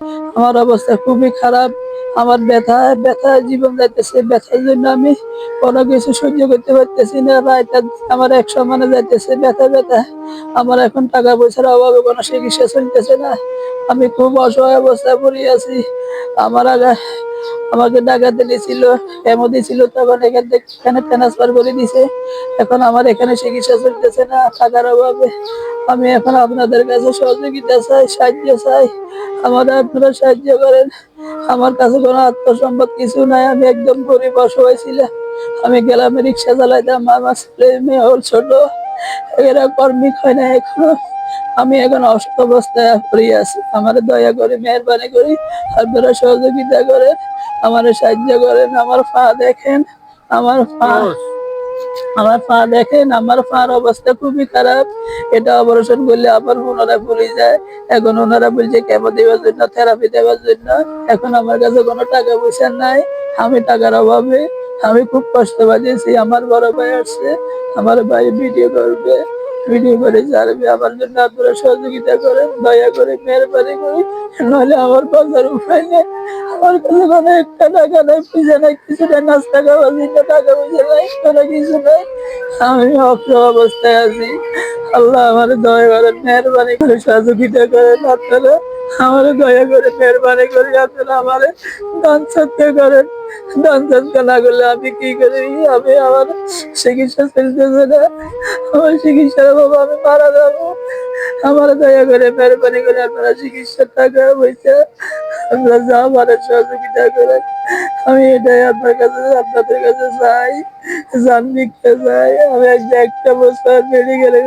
আমার অবস্থা খুবই খারাপ। আমার ব্যথায় জীবন যাইতেছে। ব্যথার জন্য আমি কোনো কিছু সহ্য করতে পারতেছি না। রাত আমার এক সমানে যাইতেছে ব্যথা। আমার এখন টাকা পয়সার অভাবে কোনো চিকিৎসা চলতেছে না। আমি খুব অসহায় অবস্থায় পড়ে আছি। আমার আগে আমাকে ডাকাতে দিয়েছিল, এমও দিয়েছিল, তখন এখান থেকে এখানে ট্রান্সফার করে দিছে। এখন আমার এখানে চিকিৎসা চলতেছে না টাকার অভাবে। আমি এখন আপনাদের কাছে সহযোগিতা চাই, সাহায্য চাই। আপনারা সাহায্য করেন। আমার কাছে কোনো আত্মসম্পদ কিছু নাই। আমি একদম গরিব অসহায় ছিলাম। আমি গ্রামে রিক্সা চালাইতাম। আমার ছেলে মেয়ে হল ছোট, এরা কর্মিক হয় না এখনো। আমি এখন অসুস্থ অবস্থায় পড়ে আছি। আমার দয়া করে মেহরবানি করি আপনারা সহযোগিতা করেন, আমার সাহায্য করেন। আমার পা দেখেন, আমার পা আমার পা দেখেন, আমার পার অবস্থা খুবই খারাপ। এটা অপারেশন করলে আবার পুনরায় পড়ে যায়। এখন ওনারা বলছে কেমো দেওয়ার জন্য, থেরাপি দেওয়ার জন্য। এখন আমার কাছে কোনো টাকা পয়সা নাই। আমি টাকার অভাবে আমি খুব কষ্ট পাচ্ছি। আমার বড় ভাই আসছে, আমার ভাই ভিডিও করবে, ভিডিও করে ছাড়বে। আমার জন্য আপনারা সহযোগিতা করেন, দয়া করে মেহরবানি করি। নইলে আমার বাজার উপায় নেই। আমার কাছে কোনো একটা টাকা নাই, পয়সা নাই, কিছু নাই। নাস্তা খাওয়ার জন্য টাকা পয়সা নাই, কোনো কিছু নাই। আমি অসহায় অবস্থায় আছি। আল্লাহ আমার দয়া করেন, মেহরবানি করে সহযোগিতা করেন। আপনারা আমার দয়া করে মেহরবানি করে আপনারা আমার দান সৎকার করেন। দান সৎকার না করলে আমি কি করি? আমি আমার চিকিৎসা চলতেছে না। আমার চিকিৎসার অভাবে আমি মারা যাবো। আমার দয়া করে মেহরবানি করে আপনারা চিকিৎসার টাকা পয়সা আপনারা যা পারেন সহযোগিতা করেন। আমি এটাই আপনাদের কাছে চাই, জান ভিক্ষা চাই। আমি একটা বছর মেডিকেলে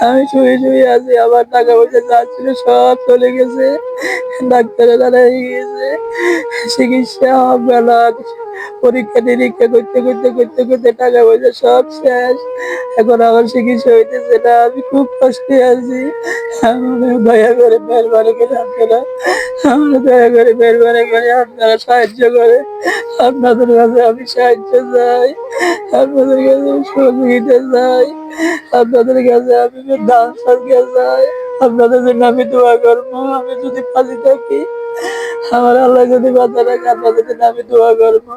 আমি শুয়ে আছি। আমার টাকা পয়সা যা ছিল সব চলে গেছে, ডাক্তারের দ্বারা গেছে। চিকিৎসা বেলা পরীক্ষা নিরীক্ষা করতে টাকা পয়সা সব শেষ। এখন আমার চিকিৎসা হইতেছে না। আমি খুব কষ্টে আছি। আমার দয়া করে মেহরবানি করে আপনারা আমার দয়া করে মেহরবানি করে আপনারা সাহায্য করে। আপনাদের কাছে আমি সাহায্য চাই, আপনাদের কাছে সহযোগিতা চাই, আপনাদের কাছে আমি দান সৎকার চাই। আপনাদের জন্য আমি দোয়া করবো। আমি যদি বাঁচি থাকি, আমার আল্লাহ যদি বাঁচা রাখে, আপনাদের জন্য আমি দোয়া করবো।